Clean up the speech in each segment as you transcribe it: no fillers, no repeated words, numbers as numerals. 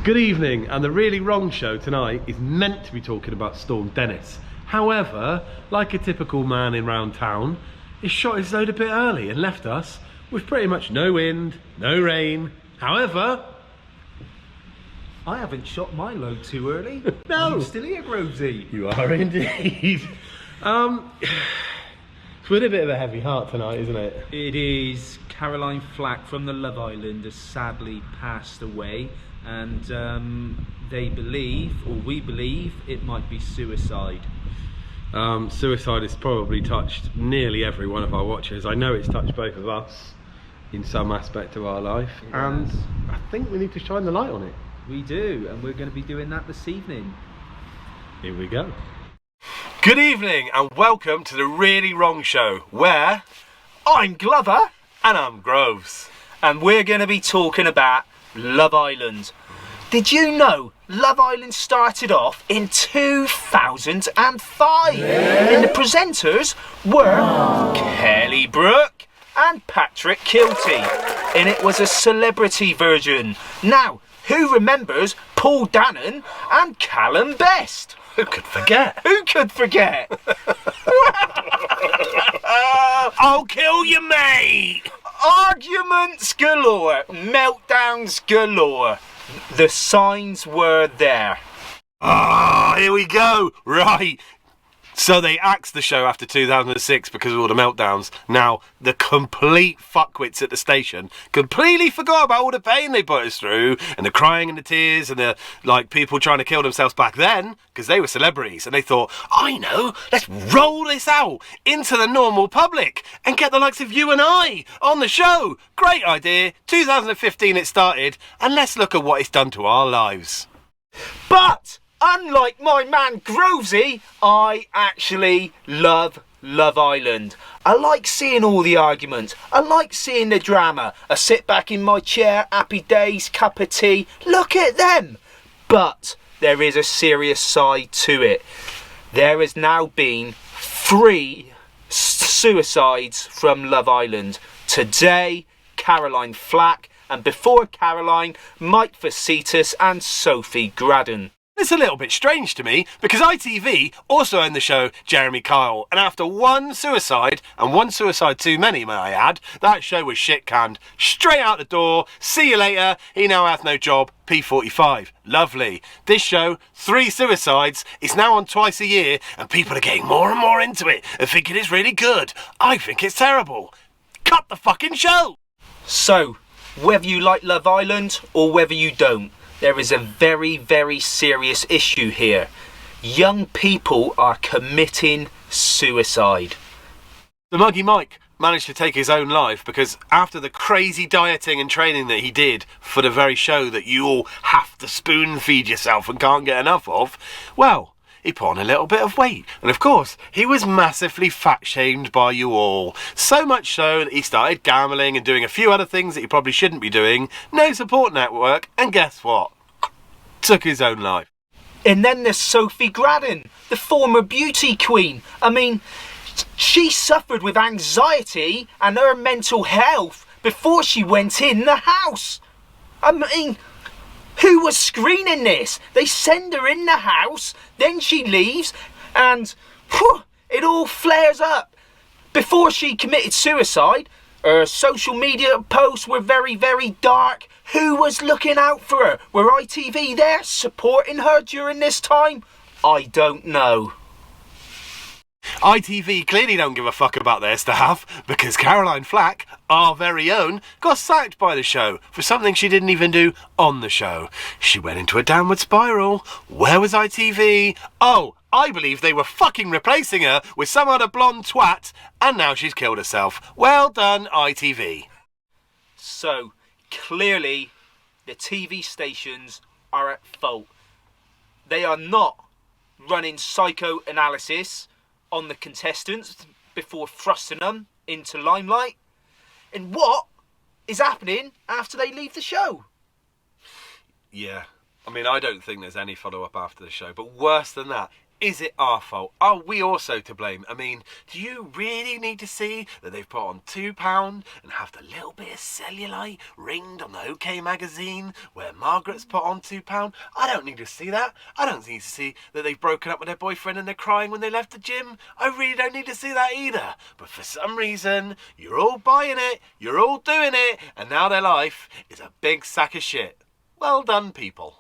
Good evening, and the Really Wrong show tonight is meant to be talking about Storm Dennis. However, like a typical man in round town, he shot his load a bit early and left us with pretty much no wind, no rain. However, I haven't shot my load too early. No. I'm still here, Grovesy. you are indeed. It's with a bit of a heavy heart tonight, isn't it? It is. Caroline Flack from the Love Island has sadly passed away, and they believe, or we believe, it might be suicide. Suicide has probably touched nearly every one of our watchers. I know it's touched both of us in some aspect of our life, and I think we need to shine the light on it. We do, and we're going to be doing that this evening. Here we go. Good evening and welcome to the Really Wrong show, where I'm Glover and I'm Groves. And we're going to be talking about Love Island. Did you know Love Island started off in 2005? And the presenters were Kelly Brook and Patrick Kilty. And it was a celebrity version. Now, who remembers Paul Dannon and Callum Best? Who could forget? Who could forget? I'll kill you, mate! Arguments galore, meltdowns galore. The signs were there. Here we go. Right. So they axed the show after 2006 because of all the meltdowns. Now, the complete fuckwits at the station completely forgot about all the pain they put us through, and the crying and the tears and the, people trying to kill themselves back then, because they were celebrities, and they thought, I know, let's roll this out into the normal public and get the likes of you and I on the show. Great idea. 2015 it started, and let's look at what it's done to our lives. But unlike my man Grovesy, I actually love Love Island. I like seeing all the arguments. I like seeing the drama. I sit back in my chair, happy days, cup of tea. Look at them. But there is a serious side to it. There has now been 3 suicides from Love Island. Today, Caroline Flack, and before Caroline, Mike Vasitas and Sophie Graddon. It's a little bit strange to me because ITV also owned the show Jeremy Kyle, and after one suicide, and one suicide too many may I add, that show was shit canned. Straight out the door, see you later, he now hath no job, P45. Lovely. This show, 3 suicides, it's now on twice a year, and people are getting more and more into it and thinking it's really good. I think it's terrible. Cut the fucking show! So, whether you like Love Island or whether you don't, there is a very, very serious issue here. Young people are committing suicide. The Muggy Mike managed to take his own life because after the crazy dieting and training that he did for the very show that you all have to spoon feed yourself and can't get enough of, well, he put on a little bit of weight. And of course, he was massively fat-shamed by you all. So much so that he started gambling and doing a few other things that he probably shouldn't be doing. No support network, and guess what? Took his own life. And then there's Sophie Graddon, the former beauty queen. I mean, she suffered with anxiety and her mental health before she went in the house. I mean, who was screening this? They send her in the house, then she leaves, and it all flares up. Before she committed suicide, her social media posts were very, very dark. Who was looking out for her? Were ITV there supporting her during this time? I don't know. ITV clearly don't give a fuck about their staff because Caroline Flack, our very own, got sacked by the show for something she didn't even do on the show. She went into a downward spiral. Where was ITV? Oh, I believe they were fucking replacing her with some other blonde twat, and now she's killed herself. Well done, ITV. So, clearly, the TV stations are at fault. They are not running psychoanalysis on the contestants before thrusting them into limelight. And what is happening after they leave the show? Yeah, I mean, I don't think there's any follow-up after the show, but worse than that, Is it our fault? Are we also to blame? I mean, do you really need to see that they've put on £2 and have the little bit of cellulite ringed on the OK magazine where Margaret's put on £2? I don't need to see that. I don't need to see that they've broken up with their boyfriend and they're crying when they left the gym. I really don't need to see that either. But for some reason, you're all buying it, you're all doing it, and now their life is a big sack of shit. Well done, people.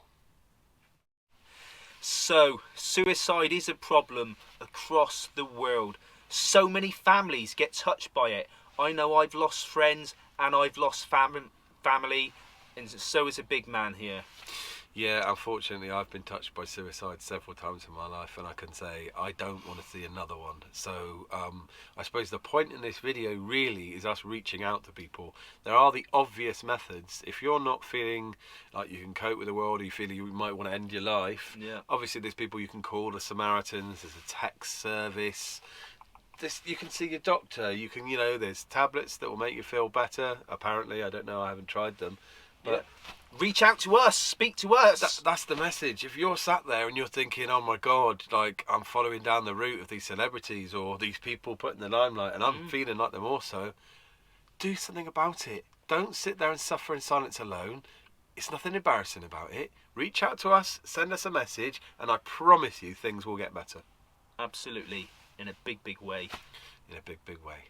So, suicide is a problem across the world. So many families get touched by it. I know I've lost friends and I've lost family, and so is a big man here. Yeah, unfortunately, I've been touched by suicide several times in my life, and I can say I don't want to see another one. So I suppose the point in this video really is us reaching out to people. There are the obvious methods. If you're not feeling like you can cope with the world, or you feel you might want to end your life, obviously there's people you can call, the Samaritans, there's a text service. You can see your doctor. You can, there's tablets that will make you feel better. Apparently, I don't know, I haven't tried them. But reach out to us, speak to us. That's the message. If you're sat there and you're thinking, oh my God, like I'm following down the route of these celebrities or these people put in the limelight and I'm feeling like them also, do something about it. Don't sit there and suffer in silence alone. It's nothing embarrassing about it. Reach out to us, send us a message, and I promise you things will get better. Absolutely. In a big, big way. In a big, big way.